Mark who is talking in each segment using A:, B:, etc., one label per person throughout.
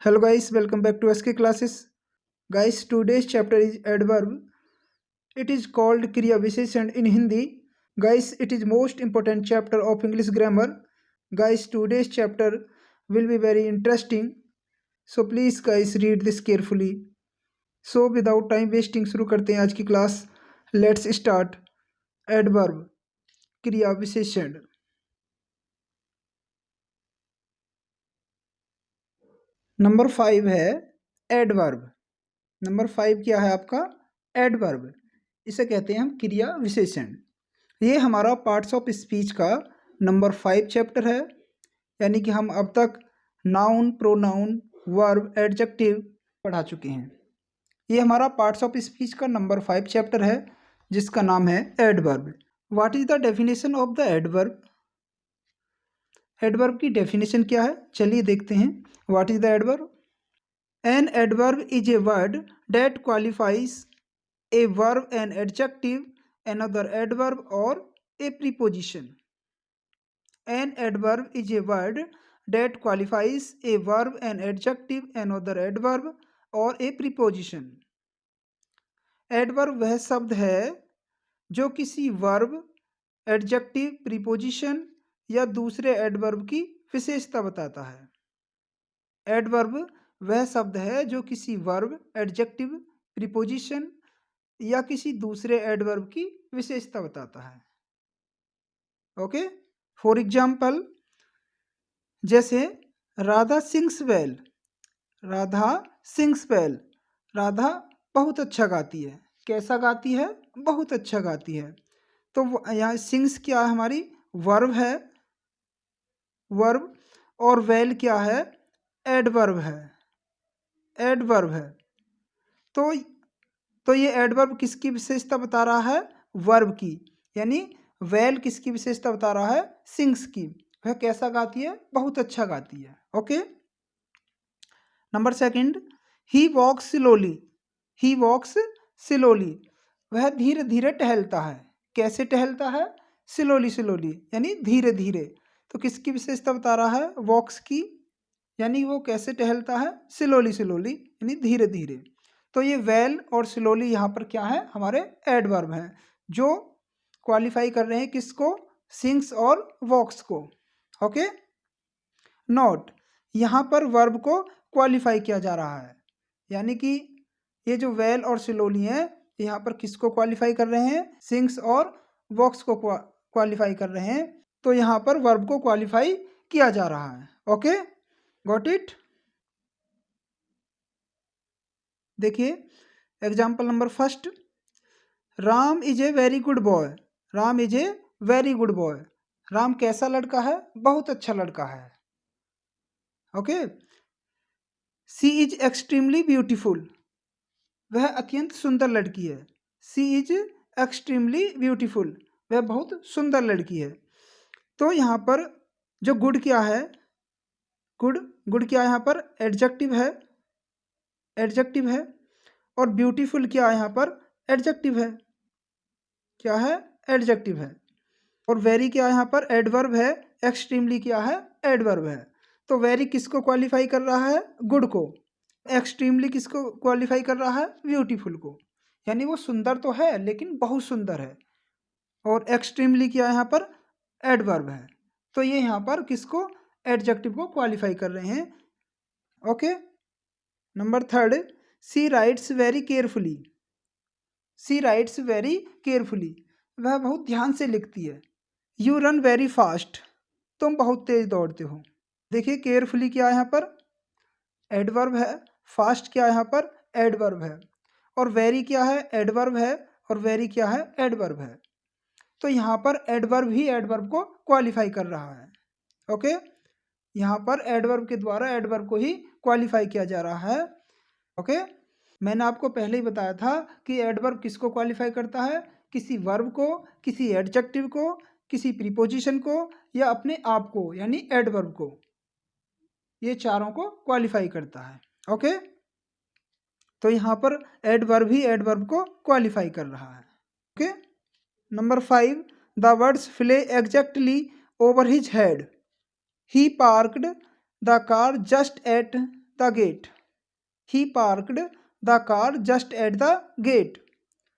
A: Hello guys, welcome back to SK classes. Guys, today's chapter is adverb. It is called Kriya Visheshan in Hindi. Guys, it is most important chapter of English grammar. Guys, today's chapter will be very interesting. So please guys read this carefully. So without time wasting शुरू करते हैं आज की class. Let's start. Adverb क्रिया विशेषण. Number 5 है adverb. Number 5 क्या है आपका? एडवर्ब. इसे कहते हैं हम क्रिया विशेषण. ये हमारा पार्ट्स ऑफ स्पीच का नंबर 5 चैप्टर है. यानी कि हम अब तक नाउन, प्रोनाउन, वर्ब, एडजेक्टिव पढ़ा चुके हैं. ये हमारा पार्ट्स ऑफ स्पीच का नंबर 5 चैप्टर है जिसका नाम है adverb. What is the definition of the adverb? Adverb की डेफिनेशन क्या है, चलिए देखते हैं. What is the adverb? An adverb is a word that qualifies a verb, an adjective, another adverb or a preposition. An adverb is a word that qualifies a verb, an adjective, another adverb or a preposition. Adverb वह शब्द है जो किसी verb, adjective, preposition या दूसरे adverb की विशेषता बताता है. एडवर्ब वह शब्द है जो किसी वर्ब, एडजेक्टिव, प्रीपोजिशन या किसी दूसरे एडवर्ब की विशेषता बताता है. ओके, फॉर एग्जाम्पल जैसे Radha sings well. Radha sings well. Radha बहुत अच्छा गाती है. कैसा गाती है? बहुत अच्छा गाती है. तो यहाँ सिंग्स क्या है? हमारी वर्ब है. वर्ब. और वेल क्या है? एडवर्ब है. एडवर्ब है. तो ये एडवर्ब किसकी विशेषता बता रहा है? वर्ब की. यानी वेल किसकी विशेषता बता रहा है? सिंग्स की. वह कैसा गाती है? बहुत अच्छा गाती है. ओके. नंबर सेकंड, ही वॉक्स स्लोली. ही वॉक्स स्लोली. वह धीरे धीरे टहलता है. कैसे टहलता है? स्लोली स्लोली, यानी धीरे धीरे. तो किसकी विशेषता बता रहा है? वॉक्स की. यानी वो कैसे टहलता है? स्लोली स्लोली, यानी धीरे धीरे. तो ये वेल और स्लोली यहाँ पर क्या है? हमारे एडवर्ब हैं जो क्वालिफाई कर रहे हैं किसको? सिंग्स और वॉक्स को. ओके. नोट, यहाँ पर वर्ब को क्वालिफाई किया जा रहा है. यानी कि ये जो वेल और स्लोली है यहाँ पर किसको क्वालिफाई कर रहे हैं? सिंग्स और वॉक्स को क्वालिफाई कर रहे हैं. तो यहाँ पर वर्ब को क्वालिफाई किया जा रहा है. Okay, got it. देखिए example number first, Ram is a very good boy. Ram is a very good boy. Ram कैसा लड़का है? बहुत अच्छा लड़का है. Okay. She is extremely beautiful. वह अत्यंत सुंदर लड़की है. She is extremely beautiful. वह बहुत सुंदर लड़की है. तो यहाँ पर जो गुड क्या है? गुड. गुड क्या है यहाँ पर? एडजेक्टिव है. एडजेक्टिव है. और ब्यूटीफुल क्या है यहाँ पर? एडजेक्टिव है. क्या है? एडजेक्टिव है. और वेरी क्या है यहाँ पर? एडवर्ब है. एक्सट्रीमली क्या है? एडवर्ब है. तो वेरी किसको क्वालिफाई कर रहा है? गुड को. एक्सट्रीमली किसको क्वालिफाई कर रहा है? ब्यूटीफुल को. यानी वो सुंदर तो है लेकिन बहुत सुंदर है. और एक्सट्रीमली क्या है यहाँ पर? एडवर्ब है. तो ये यहाँ पर किसको? एडजेक्टिव को क्वालिफाई कर रहे हैं. ओके. नंबर थर्ड, सी राइट्स वेरी केयरफुली. सी राइट्स वेरी केयरफुली. वह बहुत ध्यान से लिखती है. You run very fast. तुम बहुत तेज दौड़ते हो. देखिए केयरफुली क्या है यहाँ पर? एडवर्ब है. फास्ट क्या है यहाँ पर? एडवर्ब है. और वेरी क्या है? एडवर्ब है. और वेरी क्या है? एडवर्ब है. तो यहाँ पर एडवर्ब ही एडवर्ब को क्वालिफाई कर रहा है. ओके. यहाँ पर एडवर्ब के द्वारा एडवर्ब को ही क्वालिफाई किया जा रहा है. ओके. मैंने आपको पहले ही बताया था कि एडवर्ब किसको क्वालिफाई करता है? किसी वर्ब को, किसी एडजेक्टिव को, किसी प्रीपोजिशन को या अपने आप को, यानी एडवर्ब को. ये चारों को क्वालिफाई करता है. ओके. तो यहाँ पर एडवर्ब ही एडवर्ब को क्वालिफाई कर रहा है. Okay. Number 5, the words flew exactly over his head. He parked the car just at the gate, he parked the car just at the gate,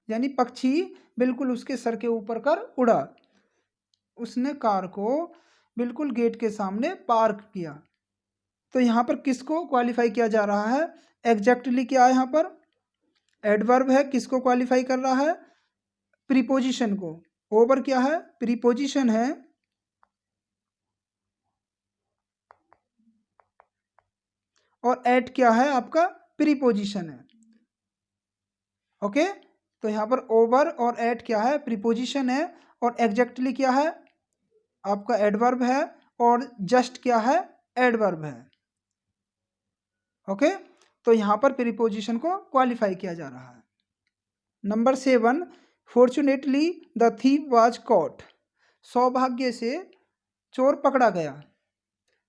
A: यानी पक्षी बिल्कुल उसके सर के ऊपर कर उड़ा, उसने कार को बिल्कुल गेट के सामने पार्क किया। तो यहाँ पर किसको क्वालिफाई किया जा रहा है? एग्जैक्टली क्या है यहाँ पर? एडवर्ब है, किसको क्वालिफाई कर रहा है? प्रीपोजिशन को। ओवर क्या है? प्रीपोजिशन है, और एट क्या है? आपका प्रीपोजिशन है। ओके, तो यहाँ पर ओवर और एट क्या है? प्रीपोजिशन है, और एग्जैक्टली क्या है? आपका एडवर्ब है, और जस्ट क्या है? एडवर्ब है। ओके, तो यहाँ पर प्रीपोजिशन को क्वालिफाई किया जा रहा है। Number 7, fortunately the thief was cot, सौभाग्य से चोर पकड़ा गया।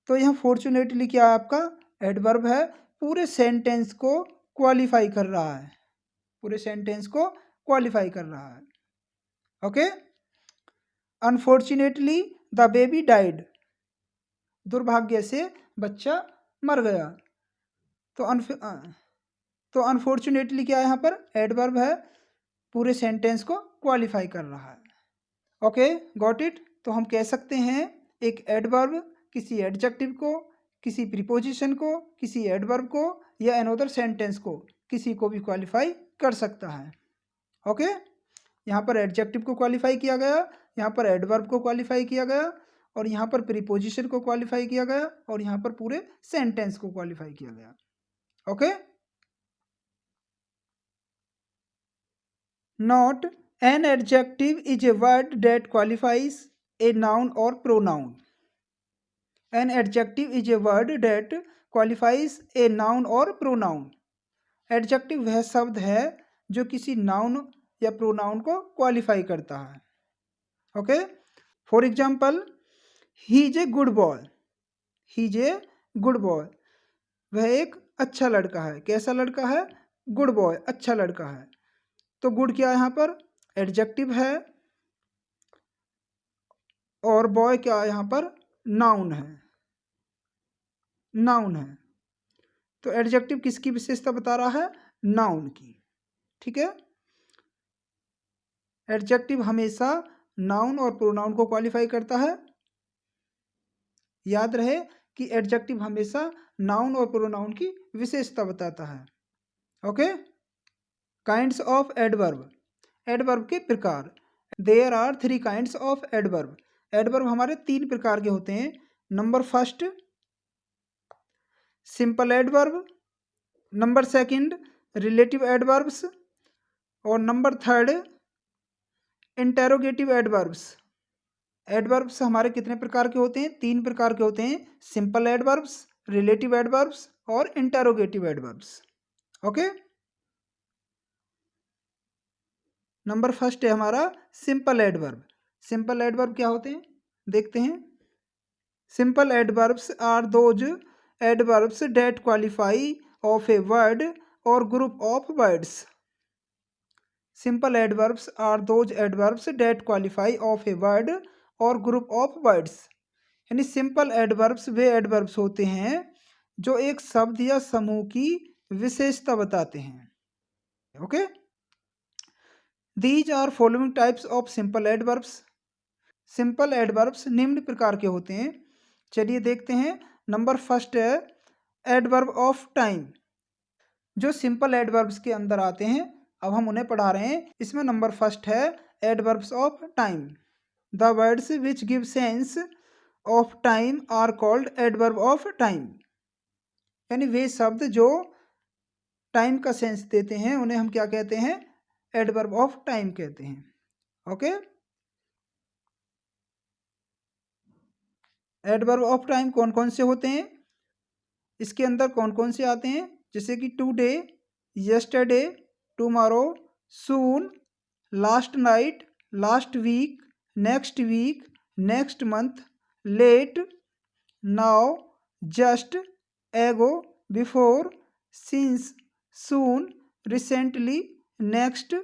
A: तो यहाँ फॉर्चुनेटली क्या है? आपका एडवर्ब है, पूरे सेंटेंस को क्वालिफाई कर रहा है, पूरे सेंटेंस को क्वालिफाई कर रहा है। Okay, unfortunately the baby died, दुर्भाग्य से बच्चा मर गया। तो अनफॉर्चुनेटली क्या है? यहाँ पर एडवर्ब है, पूरे सेंटेंस को क्वालिफाई कर रहा है। Okay, got it. तो हम कह सकते हैं एक एडवर्ब किसी एडजेक्टिव को, किसी प्रीपोजिशन को, किसी एडवर्ब को, या अनदर सेंटेंस को, किसी को भी क्वालिफाई कर सकता है। ओके, यहाँ पर एडजेक्टिव को क्वालिफाई किया गया, यहाँ पर एडवर्ब को क्वालिफाई किया गया, और यहाँ पर प्रीपोजिशन को क्वालिफाई किया गया, और यहाँ पर पूरे सेंटेंस को क्वालिफाई किया गया। Okay, not an adjective is a word that qualifies a noun और pronoun. An adjective is a word that qualifies a noun और प्रोनाउन। एडजेक्टिव वह शब्द है जो किसी नाउन या प्रोनाउन को क्वालिफाई करता है। Okay, for example, he is a good boy, he is a good boy, वह एक अच्छा लड़का है। कैसा लड़का है? गुड बॉय, अच्छा लड़का है। तो गुड क्या है यहाँ पर? एडजेक्टिव है, और बॉय क्या है यहाँ पर? नाउन है, नाउन है। तो एडजेक्टिव किसकी विशेषता बता रहा है? नाउन की। ठीक है, एडजेक्टिव हमेशा नाउन और प्रोनाउन को क्वालिफाई करता है। याद रहे कि एडजेक्टिव हमेशा नाउन और प्रोनाउन की विशेषता बताता है। Okay, kinds of adverb, adverb के प्रकार। There are 3 kinds of adverb, adverb हमारे 3 प्रकार के होते हैं। Number first, simple adverb, number second, relative adverbs, और number third, interrogative adverbs. Adverbs हमारे कितने प्रकार के होते हैं? 3 प्रकार के होते हैं, सिंपल एडवर्ब्स, रिलेटिव एडवर्ब्स, और interrogative adverbs. Okay, number first है हमारा सिंपल एडवर्ब। सिंपल एडवर्ब क्या होते हैं? देखते हैं। Simple adverbs are those adverbs that qualify of a word और group of words. Simple adverbs are those adverbs that qualify of a word और group of words. यानी सिंपल एडवर्ब्स वे adverbs होते हैं जो एक शब्द या समूह की विशेषता बताते हैं। Okay, these are following types of simple adverbs. Simple adverbs निम्न प्रकार के होते हैं। चलिए देखते हैं। नंबर फर्स्ट है एडवर्ब ऑफ टाइम। जो सिंपल एडवर्ब्स के अंदर आते हैं, अब हम उन्हें पढ़ा रहे हैं। इसमें नंबर फर्स्ट है adverbs of time. The words which give sense of time are called adverb of time. यानी वे शब्द जो टाइम का सेंस देते हैं उन्हें हम क्या कहते हैं? एडवर्ब ऑफ टाइम कहते हैं। ओके, एडवर्ब ऑफ टाइम कौन कौन से होते हैं? इसके अंदर कौन कौन से आते हैं? जैसे कि today, yesterday, tomorrow, soon, last night, last week, next month, late, now, just, ago, before, since, soon, recently, next,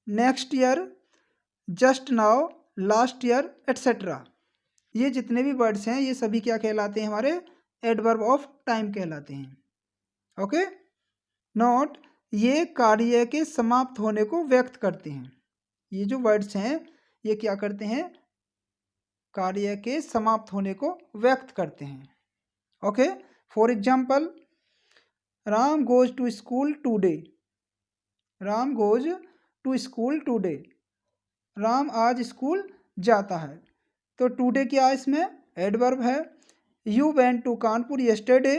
A: next year, just now, last year, etcetera. ये जितने भी वर्ड्स हैं ये सभी क्या कहलाते हैं? हमारे एडवर्ब ऑफ टाइम कहलाते हैं। ओके, नॉट ये कार्य के समाप्त होने को व्यक्त करते हैं। ये जो वर्ड्स हैं ये क्या करते हैं, कार्य के समाप्त होने को व्यक्त करते हैं। Okay, for example Ram goes to school today, Ram goes to school today, Ram आज स्कूल जाता है। तो टूडे क्या इसमें एडवर्ब है। You went to Kanpur yesterday,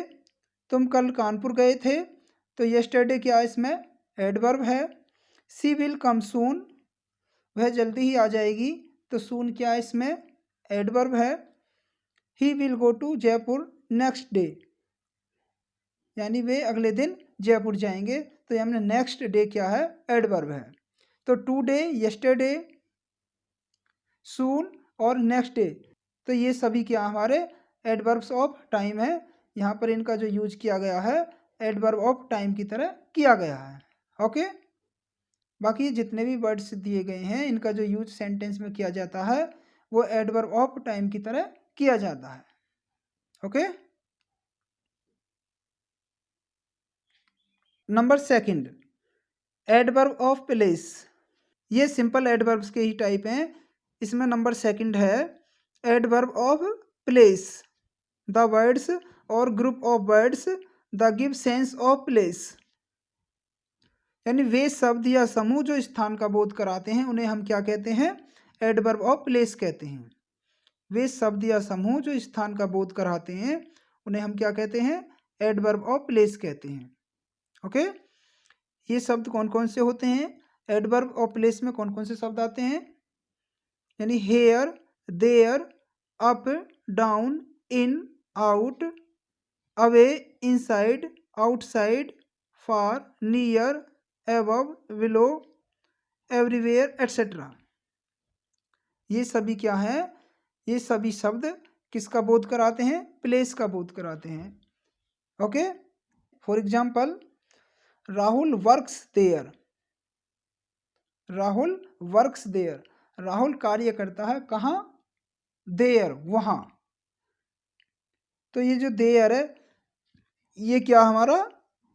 A: तुम कल कानपुर गए थे, तो यस्टरडे क्या इसमें एडवर्ब है। सी विल कम सून, वह जल्दी ही आ जाएगी, तो सून क्या इसमें एडवर्ब है। He will go to Jaipur next day, यानी वे अगले दिन जयपुर जाएंगे, तो हमने नेक्स्ट डे क्या है एडवर्ब है। तो टुडे, यस्टरडे, सून और नेक्स्ट डे, तो ये सभी क्या हमारे एडवर्ब्स ऑफ टाइम है। यहाँ पर इनका जो यूज किया गया है एडवर्ब ऑफ टाइम की तरह किया गया है। ओके, बाकी जितने भी वर्ड्स दिए गए हैं इनका जो यूज सेंटेंस में किया जाता है वो एडवर्ब ऑफ टाइम की तरह किया जाता है। Okay, number second, adverb of place. ये सिंपल एडवर्ब्स के ही टाइप हैं। इसमें नंबर सेकंड है adverb of place. The words और group of words the give sense of place, यानी वे शब्द या समूह जो स्थान का बोध कराते हैं उन्हें हम क्या कहते हैं एडवर्ब ऑफ प्लेस कहते हैं। वे शब्द या समूह जो स्थान का बोध कराते हैं उन्हें हम क्या कहते हैं एडवर्ब ऑफ प्लेस कहते हैं। ओके, ये शब्द कौन कौन से होते हैं, एडवर्ब ऑफ प्लेस में कौन कौन से शब्द आते हैं, यानी here, there, up, down, in, out, away, inside, outside, far, near, above, below, everywhere etcetera. ये सभी क्या है, ये सभी शब्द किसका बोध कराते हैं प्लेस का बोध कराते हैं। Okay, for example Rahul works there, Rahul works there, Rahul कार्य करता है कहाँ देयर वहाँ। तो ये जो देयर है ये क्या हमारा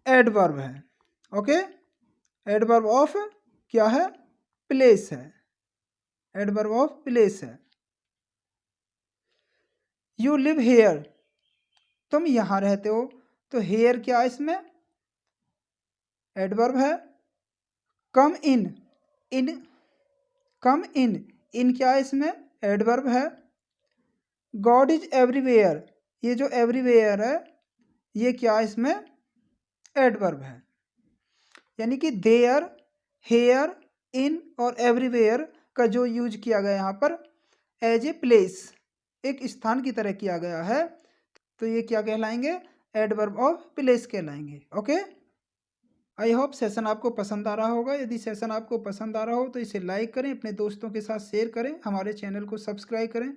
A: एडवर्ब है। ओके, एडवर्ब ऑफ क्या है प्लेस है, एडवर्ब ऑफ प्लेस है। यू लिव हेयर, तुम यहाँ रहते हो, तो हेयर क्या इसमें एडवर्ब है। कम इन, इन, कम इन क्या इसमें एडवर्ब है। गॉड इज एवरीवेयर, ये जो एवरीवेयर है ये क्या इसमें एडवर्ब है। यानी कि देयर, हेयर, इन और एवरीवेयर का जो यूज किया गया यहाँ पर एज ए प्लेस, एक स्थान की तरह किया गया है, तो ये क्या कहलाएंगे एडवर्ब ऑफ प्लेस कहलाएंगे। ओके, आई होप सेशन आपको पसंद आ रहा होगा। यदि सेशन आपको पसंद आ रहा हो तो इसे लाइक करें, अपने दोस्तों के साथ शेयर करें, हमारे चैनल को सब्सक्राइब करें,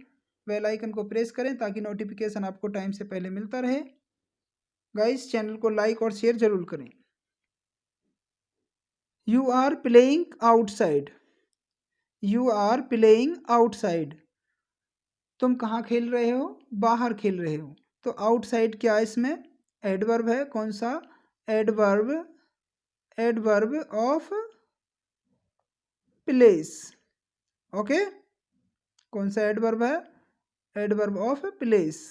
A: बेल आइकन को प्रेस करें ताकि नोटिफिकेशन आपको टाइम से पहले मिलता रहे। गाइस चैनल को लाइक और शेयर जरूर करें। You are playing outside, you are playing outside, तुम कहाँ खेल रहे हो बाहर खेल रहे हो। तो आउटसाइड क्या इसमें एडवर्ब है, कौन सा adverb, adverb of place. Okay, कौन सा एडवर्ब है adverb of place.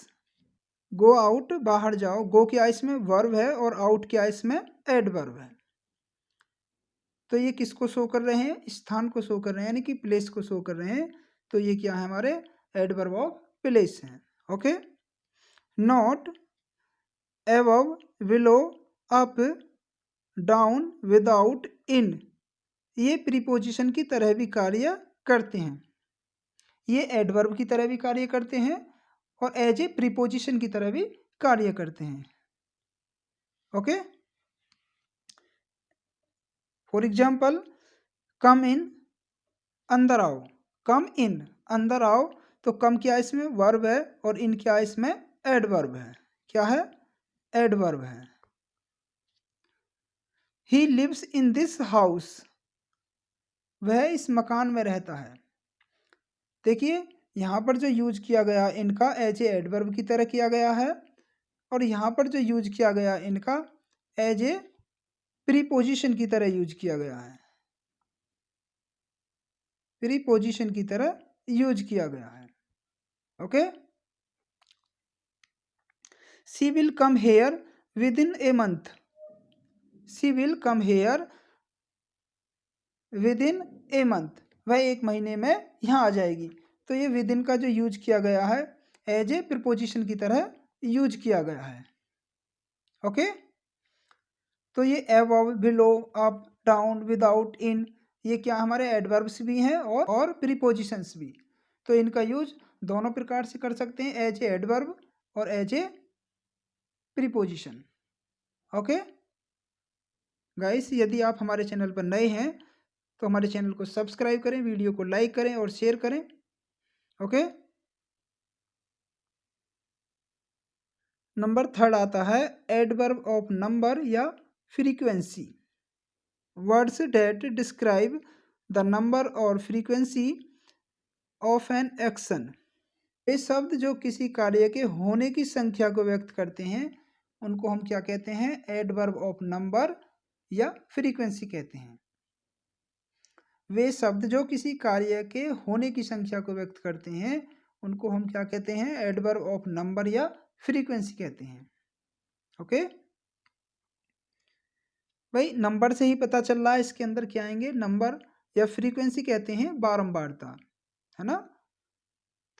A: Go out बाहर जाओ, गो क्या इसमें वर्ब है और आउट क्या इसमें एडवर्ब है। तो ये किसको शो कर रहे हैं स्थान को शो कर रहे हैं, यानी कि प्लेस को शो कर रहे हैं, तो ये क्या है हमारे एडवर्ब ऑफ प्लेस हैं। Okay, not, above, below, up, down, without, in, ये प्रीपोजिशन की तरह भी कार्य करते हैं, ये एडवर्ब की तरह भी कार्य करते हैं और एज ए प्रीपोजिशन की तरह भी कार्य करते हैं। ओके, फॉर एग्जाम्पल कम इन, अंदर आओ, कम इन अंदर आओ, तो कम क्या इसमें वर्ब है और इन क्या इसमें एडवर्ब है, क्या है एडवर्ब है। He lives in this house, वह इस मकान में रहता है। देखिए यहाँ पर जो यूज किया गया इनका एज ए एडवर्ब की तरह किया गया है और यहाँ पर जो यूज किया गया इनका एज ए प्रीपोजिशन की तरह यूज किया गया है, प्रीपोजिशन की तरह यूज किया गया है। Okay, she will come here with in a month, she will come here with in a month, वह एक महीने में यहाँ आ जाएगी। तो ये विद इन का जो यूज किया गया है एज ए प्रीपोजिशन की तरह यूज किया गया है। ओके, तो ये above, below, up, down, without, in, ये क्या हमारे एडवर्ब्स भी हैं और प्रीपोजिशंस भी। तो इनका यूज दोनों प्रकार से कर सकते हैं, एज ए एडवर्ब और as a preposition. Okay guys, यदि आप हमारे चैनल पर नए हैं तो हमारे चैनल को सब्सक्राइब करें, वीडियो को लाइक करें और शेयर करें। ओके, नंबर 3 आता है एडवर्ब ऑफ नंबर या frequency, words that describe the number और फ्रीक्वेंसी ऑफ एन एक्शन। ये शब्द जो किसी कार्य के होने की संख्या को व्यक्त करते हैं उनको हम क्या कहते हैं, एडवर्ब ऑफ नंबर या फ्रीक्वेंसी कहते हैं। वे शब्द जो किसी कार्य के होने की संख्या को व्यक्त करते हैं उनको हम क्या कहते हैं, एडवर्ब ऑफ नंबर या फ्रीक्वेंसी कहते हैं। ओके भाई, नंबर से ही पता चल रहा है इसके अंदर क्या आएंगे, नंबर या फ्रीक्वेंसी कहते हैं बारंबारता, है ना।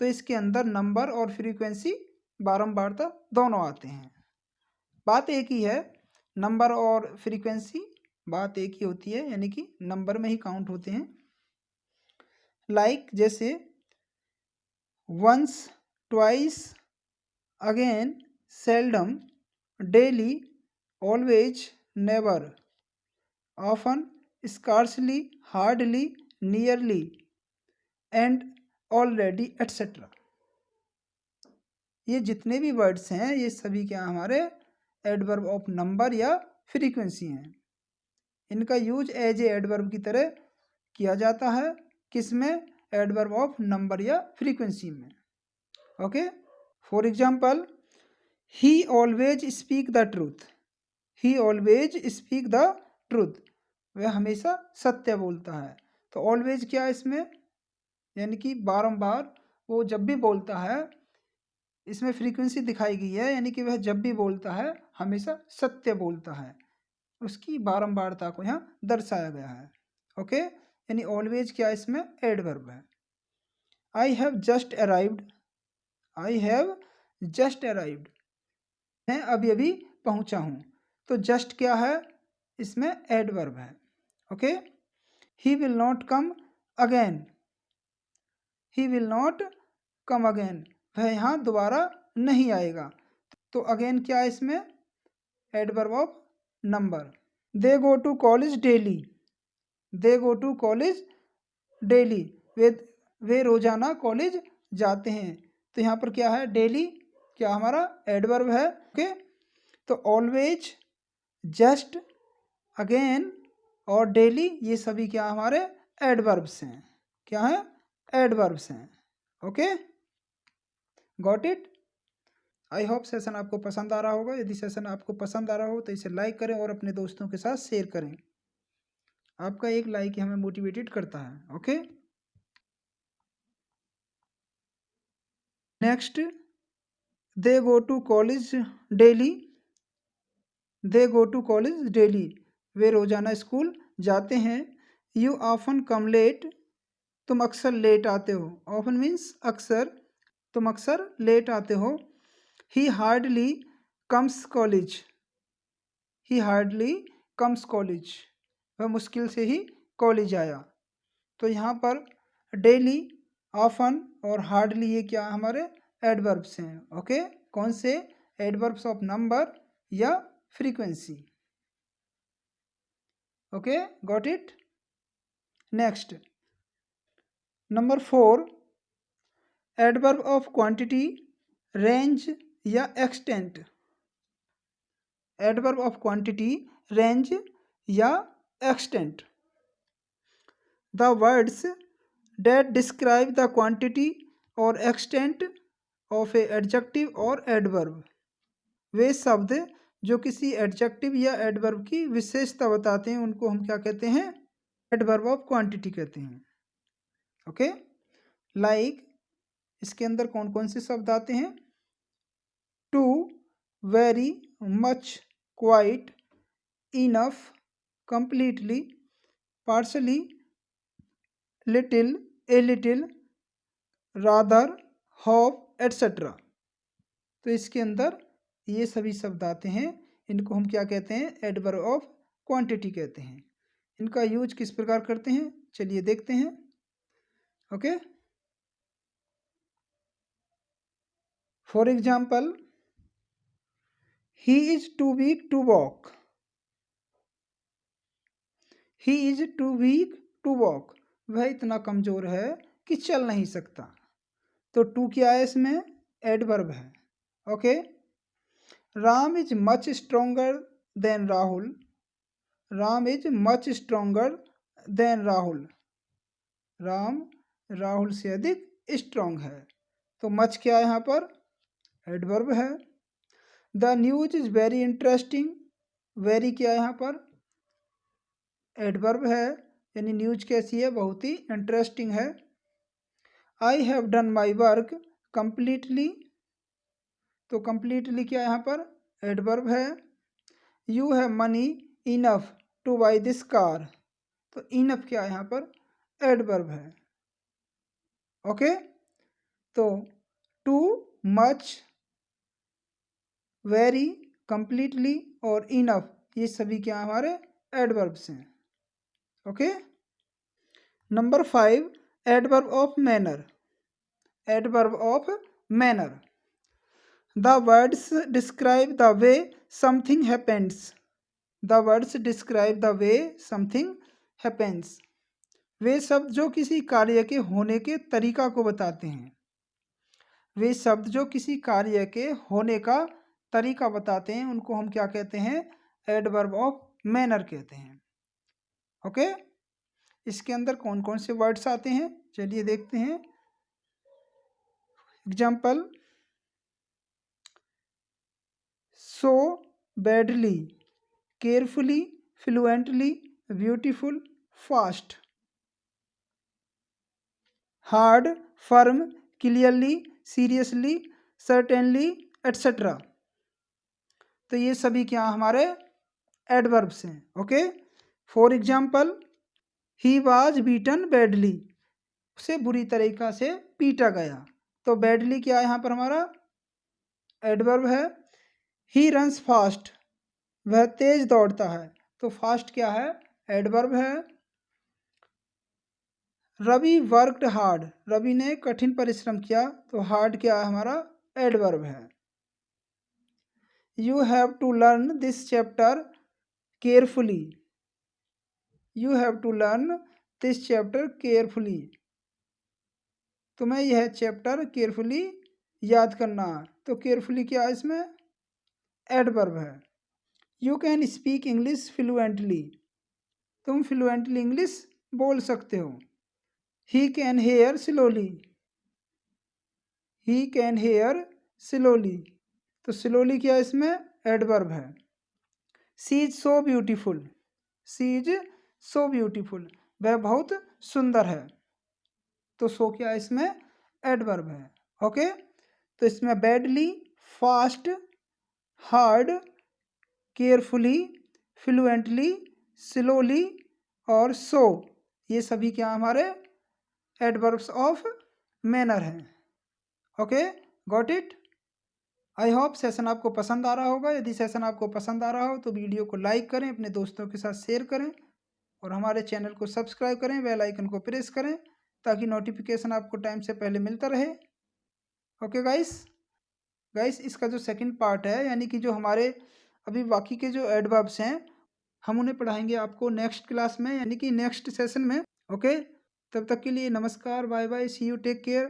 A: तो इसके अंदर नंबर और फ्रीक्वेंसी बारंबारता दोनों आते हैं। बात एक ही है, नंबर और फ्रीक्वेंसी बात एक ही होती है, यानी कि नंबर में ही काउंट होते हैं। लाइक जैसे once, twice, again, seldom, daily, always, never, often, scarcely, hardly, nearly, and already, etcetera. ये जितने भी वर्ड्स हैं ये सभी क्या हमारे एडवर्ब ऑफ नंबर या फ्रीक्वेंसी हैं। इनका यूज एज ए एडवर्ब की तरह किया जाता है, किसमें, एडवर्ब ऑफ नंबर या फ्रीक्वेंसी में। Okay, for example, he always speak the truth, he always speak the truth, वह हमेशा सत्य बोलता है। तो ऑलवेज क्या है इसमें, यानी कि बारंबार वो जब भी बोलता है, इसमें फ्रीक्वेंसी दिखाई गई है, यानी कि वह जब भी बोलता है हमेशा सत्य बोलता है, उसकी बारंबारता को यहाँ दर्शाया गया है। ओके, यानी ऑलवेज क्या इसमें एडवर्ब है। I have just arrived, I have just arrived, मैं अभी अभी पहुंचा हूँ। तो जस्ट क्या है इसमें एडवर्ब है। Okay, he will not come again, he will not come again, वह यहाँ दोबारा नहीं आएगा। तो अगेन क्या है इसमें, adverb of number. They go to college daily, they go to college daily, वे रोजाना कॉलेज जाते हैं। तो यहाँ पर क्या है, डेली क्या हमारा एडवर्ब है। ओके, तो ऑलवेज, जस्ट, अगेन और डेली ये सभी क्या हमारे एडवर्ब्स हैं, क्या है, एडवर्ब्स हैं। Okay, got it. I hope session आपको पसंद आ रहा होगा। यदि सेशन आपको पसंद आ रहा हो तो इसे लाइक करें और अपने दोस्तों के साथ शेयर करें। आपका एक लाइक ही हमें मोटिवेटेड करता है। Okay, next, they go to college daily, they go to college daily, वे रोजाना स्कूल जाते हैं। यू ऑफन कम लेट, तुम अक्सर लेट आते हो, ऑफन मीन्स अक्सर, तुम अक्सर लेट आते हो। ही हार्डली कम्स कॉलेज, ही हार्डली कम्स कॉलेज, वह मुश्किल से ही कॉलेज आया। तो यहाँ पर डेली, ऑफन और हार्डली ये क्या हमारे एडवर्ब्स हैं। ओके, कौन से, एडवर्ब्स ऑफ नंबर या frequency. Okay, got it. Next, number 4, adverb of quantity, range या extent, adverb of quantity, range या extent. The words that describe the quantity और एक्सटेंट ऑफ ए एडजेक्टिव और adverb. वे शब्द जो किसी एडजेक्टिव या एडवर्ब की विशेषता बताते हैं उनको हम क्या कहते हैं? एडवर्ब ऑफ क्वांटिटी कहते हैं। ओके, लाइक इसके अंदर कौन कौन से शब्द आते हैं? Too, very, much, quite, enough, completely, partly, little, a little, rather, hope etcetera. तो इसके अंदर ये सभी शब्द आते हैं, इनको हम क्या कहते हैं? एडवर्ब ऑफ क्वांटिटी कहते हैं। इनका यूज किस प्रकार करते हैं चलिए देखते हैं। Okay, for example, he is too weak to walk. He is too weak to walk, वह इतना कमजोर है कि चल नहीं सकता। तो टू क्या है इसमें? एडवर्ब है। Okay, Ram is much stronger then Rahul. Ram is much stronger then Rahul, Ram Rahul से अधिक स्ट्रोंग है। तो मच क्या है यहाँ पर? एडवर्ब है। The news is very interesting, very क्या है यहाँ पर? एडवर्ब है, यानी न्यूज कैसी है? बहुत ही इंटरेस्टिंग है। I have done my work completely, तो कंप्लीटली क्या है यहाँ पर? एडवर्ब है। You have money enough two by this car, तो इनफ क्या है यहाँ पर? एडवर्ब है। ओके, तो टू, मच, वेरी, कंप्लीटली और इनफ, ये सभी क्या हमारे एडवर्ब्स हैं। Okay, number 5, adverb of manner. Adverb of manner, the words describe the way something happens. The words describe the way something happens, वे शब्द जो किसी कार्य के होने के तरीका को बताते हैं। वे शब्द जो किसी कार्य के होने का तरीका बताते हैं उनको हम क्या कहते हैं? एडवर्ब ऑफ मैनर कहते हैं। ओके, इसके अंदर कौन कौन से वर्ड्स आते हैं चलिए देखते हैं। Example, so, badly, carefully, fluently, beautiful, fast. Hard, firm, clearly, seriously, certainly etcetera. तो ये सभी क्या हमारे एडवर्ब्स हैं। Okay, for example, he was beaten badly, उसे बुरी तरीका से पीटा गया। तो बैडली क्या है यहाँ पर? हमारा एडवर्ब है। ही रन्स फास्ट, वह तेज दौड़ता है। तो फास्ट क्या है? एडवर्ब है। रवि वर्कड हार्ड, रवि ने कठिन परिश्रम किया। तो हार्ड क्या है? हमारा एडवर्ब है। You have to learn this chapter carefully, you have to learn this chapter carefully, तुम्हें यह चैप्टर केयरफुली याद करना है। तो केयरफुली क्या है इसमें? एडवर्ब है। You can speak English fluently, तुम फ्लुएंटली इंग्लिश बोल सकते हो। He can hear slowly, he can hear slowly, तो स्लोली क्या है इसमें? एडवर्ब है। She is so beautiful, she is so beautiful, वह बहुत सुंदर है। तो सो क्या है इसमें? एडवर्ब है। ओके, तो इसमें badly, fast, hard, carefully, fluently, slowly और सो, ये सभी क्या हमारे एडवर्ब्स ऑफ मैनर हैं। Okay, got it. I hope session आपको पसंद आ रहा होगा। यदि सेशन आपको पसंद आ रहा हो तो वीडियो को लाइक करें, अपने दोस्तों के साथ शेयर करें और हमारे चैनल को सब्सक्राइब करें, बेल आइकन को प्रेस करें ताकि नोटिफिकेशन आपको टाइम से पहले मिलता रहे। ओके गाइस, इसका जो सेकंड पार्ट है, यानी कि जो हमारे अभी बाकी के जो एडवर्ब्स हैं, हम उन्हें पढ़ाएंगे आपको नेक्स्ट क्लास में, यानी कि नेक्स्ट सेशन में। ओके, तब तक के लिए नमस्कार, bye bye, see you, take care,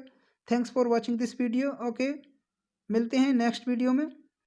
A: thanks for watching this video. Okay, मिलते हैं नेक्स्ट वीडियो में।